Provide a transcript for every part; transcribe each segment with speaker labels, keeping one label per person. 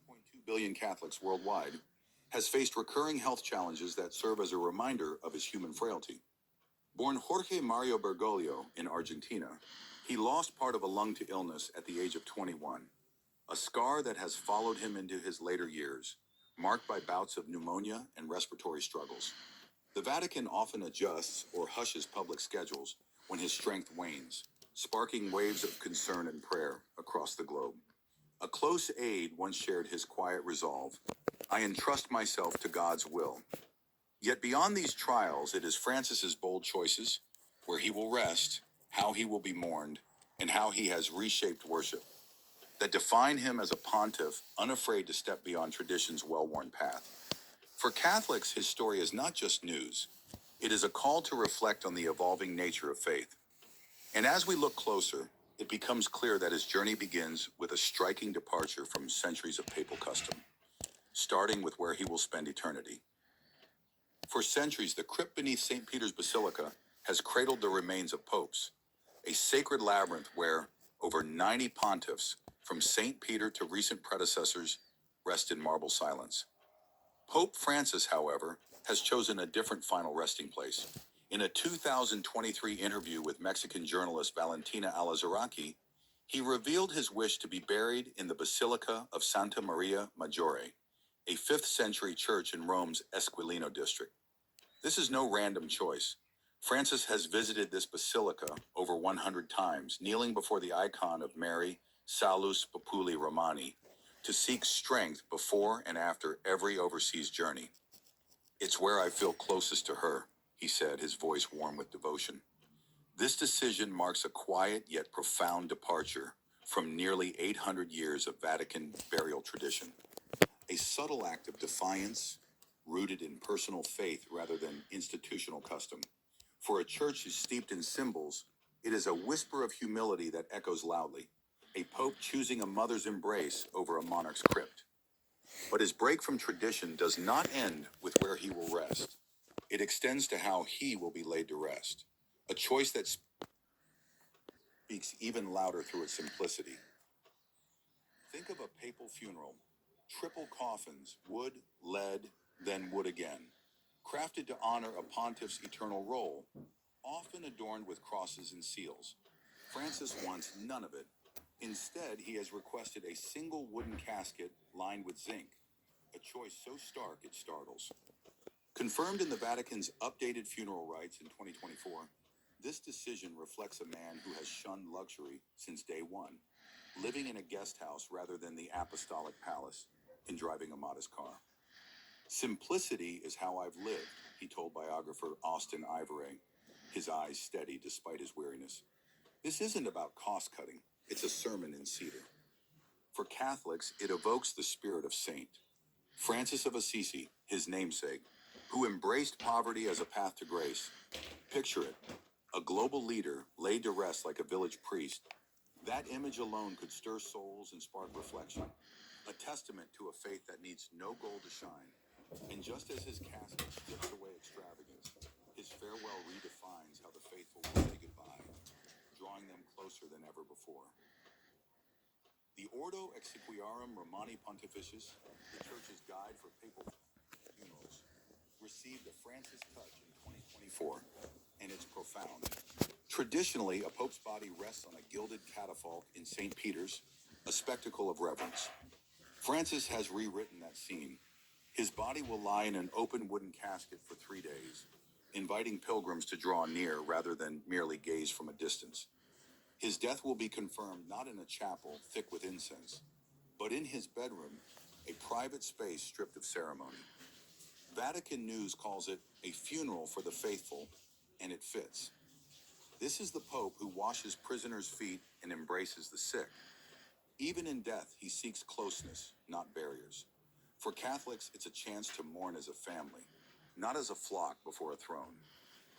Speaker 1: 1.2 billion Catholics worldwide, has faced recurring health challenges that serve as a reminder of his human frailty. Born Jorge Mario Bergoglio in Argentina, he lost part of a lung to illness at the age of 21, a scar that has followed him into his later years, marked by bouts of pneumonia and respiratory struggles. The Vatican often adjusts or hushes public schedules when his strength wanes, sparking waves of concern and prayer across the globe. A close aide once shared his quiet resolve: "I entrust myself to God's will." Yet beyond these trials, it is Francis's bold choices, where he will rest, how he will be mourned, and how he has reshaped worship, that define him as a pontiff unafraid to step beyond tradition's well-worn path. For Catholics, his story is not just news. It is a call to reflect on the evolving nature of faith. And as we look closer, it becomes clear that his journey begins with a striking departure from centuries of papal custom, starting with where he will spend eternity. For centuries, the crypt beneath St. Peter's Basilica has cradled the remains of popes, a sacred labyrinth where over 90 pontiffs, from St. Peter to recent predecessors, rest in marble silence. Pope Francis, however, has chosen a different final resting place. In a 2023 interview with Mexican journalist Valentina Alazaraki, he revealed his wish to be buried in the Basilica of Santa Maria Maggiore, a 5th century church in Rome's Esquilino district. This is no random choice. Francis has visited this basilica over 100 times, kneeling before the icon of Mary, Salus Populi Romani, to seek strength before and after every overseas journey. "It's where I feel closest to her," he said, his voice warm with devotion. This decision marks a quiet yet profound departure from nearly 800 years of Vatican burial tradition, a subtle act of defiance rooted in personal faith rather than institutional custom. For a church steeped in symbols, it is a whisper of humility that echoes loudly, a pope choosing a mother's embrace over a monarch's crypt. But his break from tradition does not end with where he will rest. It extends to how he will be laid to rest, a choice that speaks even louder through its simplicity. Think of a papal funeral: triple coffins, wood, lead, then wood again, crafted to honor a pontiff's eternal role, often adorned with crosses and seals. Francis wants none of it. Instead, he has requested a single wooden casket lined with zinc, a choice so stark it startles. Confirmed in the Vatican's updated funeral rites in 2024, this decision reflects a man who has shunned luxury since day one, living in a guest house rather than the apostolic palace, and driving a modest car. "Simplicity is how I've lived," he told biographer Austin Ivore, his eyes steady despite his weariness. This isn't about cost cutting, it's a sermon in cedar. For Catholics, it evokes the spirit of Saint Francis of Assisi, his namesake, who embraced poverty as a path to grace. Picture it: a global leader laid to rest like a village priest. That image alone could stir souls and spark reflection, a testament to a faith that needs no gold to shine. And just as his casket strips away extravagance, his farewell redefines how the faithful will say goodbye, drawing them closer than ever before. The Ordo Exequiarum Romani Pontificis, the Church's guide for papal funerals, received a Francis touch in 2024, and it's profound. Traditionally, a pope's body rests on a gilded catafalque in St. Peter's, a spectacle of reverence. Francis has rewritten that scene. His body will lie in an open wooden casket for 3 days, inviting pilgrims to draw near rather than merely gaze from a distance. His death will be confirmed not in a chapel thick with incense, but in his bedroom, a private space stripped of ceremony. Vatican News calls it a funeral for the faithful, and it fits. This is the Pope who washes prisoners' feet and embraces the sick. Even in death, he seeks closeness, not barriers. For Catholics, it's a chance to mourn as a family, not as a flock before a throne.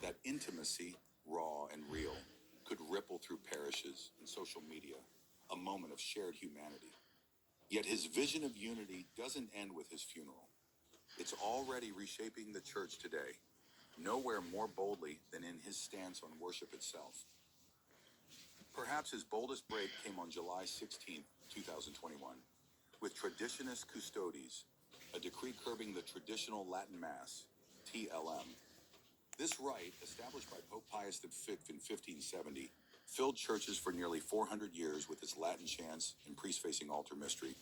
Speaker 1: That intimacy, raw and real, could ripple through parishes and social media, a moment of shared humanity. Yet his vision of unity doesn't end with his funeral. It's already reshaping the church today, nowhere more boldly than in his stance on worship itself. Perhaps his boldest break came on July 16, 2021, with Traditionis Custodes, a decree curbing the traditional Latin Mass, TLM. This rite, established by Pope Pius V in 1570, filled churches for nearly 400 years with its Latin chants and priest-facing altar mystery.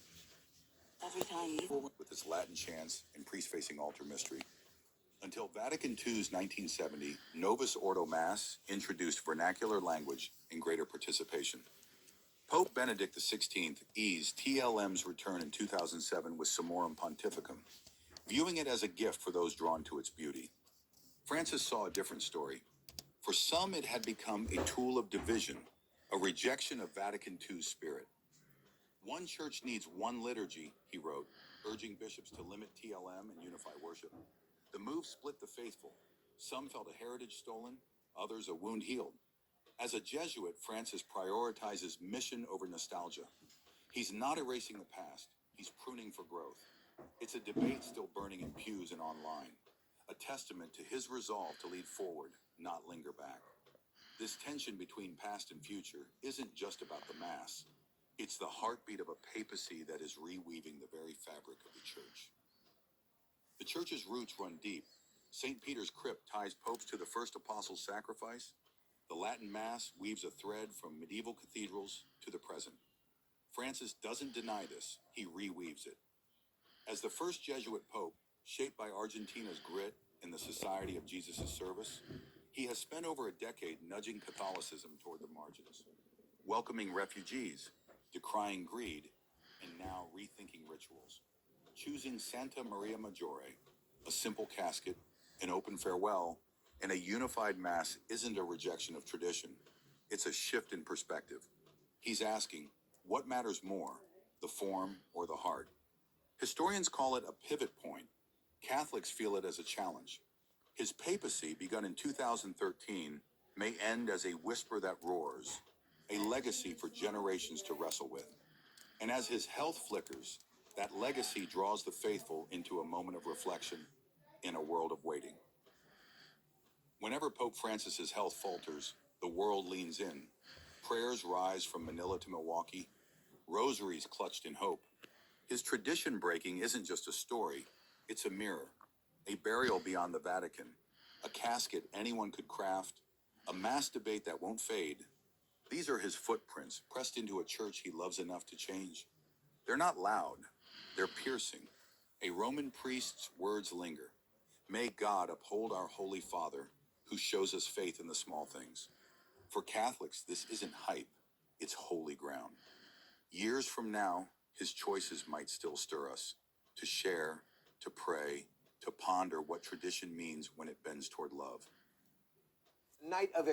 Speaker 1: Until Vatican II's 1970 Novus Ordo Mass introduced vernacular language and greater participation. Pope Benedict XVI eased TLM's return in 2007 with Summorum Pontificum, viewing it as a gift for those drawn to its beauty. Francis saw a different story. For some, it had become a tool of division, a rejection of Vatican II's spirit. One church needs one liturgy, he wrote, urging bishops to limit TLM and unify worship. The move split the faithful. Some felt a heritage stolen, others a wound healed. As a Jesuit, Francis prioritizes mission over nostalgia. He's not erasing the past, he's pruning for growth. It's a debate still burning in pews and online, a testament to his resolve to lead forward, not linger back. This tension between past and future isn't just about the Mass. It's the heartbeat of a papacy that is reweaving the very fabric of the Church. The Church's roots run deep. St. Peter's crypt ties popes to the first apostles' sacrifice. The Latin Mass weaves a thread from medieval cathedrals to the present. Francis doesn't deny this, he reweaves it. As the first Jesuit pope, shaped by Argentina's grit and the Society of Jesus' service, he has spent over a decade nudging Catholicism toward the margins, welcoming refugees, decrying greed, and now rethinking rituals. Choosing Santa Maria Maggiore, a simple casket, an open farewell, and a unified Mass isn't a rejection of tradition. It's a shift in perspective. He's asking, what matters more, the form or the heart? Historians call it a pivot point. Catholics feel it as a challenge. His papacy, begun in 2013, may end as a whisper that roars, a legacy for generations to wrestle with. And as his health flickers, that legacy draws the faithful into a moment of reflection in a world of waiting. Whenever Pope Francis's health falters, the world leans in. Prayers rise from Manila to Milwaukee, rosaries clutched in hope. His tradition breaking isn't just a story, it's a mirror. A burial beyond the Vatican, a casket anyone could craft, a mass debate that won't fade. These are his footprints, pressed into a church he loves enough to change. They're not loud, they're piercing. A Roman priest's words linger. May God uphold our Holy Father, who shows us faith in the small things. For Catholics, this isn't hype, it's holy ground. Years from now, his choices might still stir us, to share, to pray, to ponder what tradition means when it bends toward love.
Speaker 2: Night of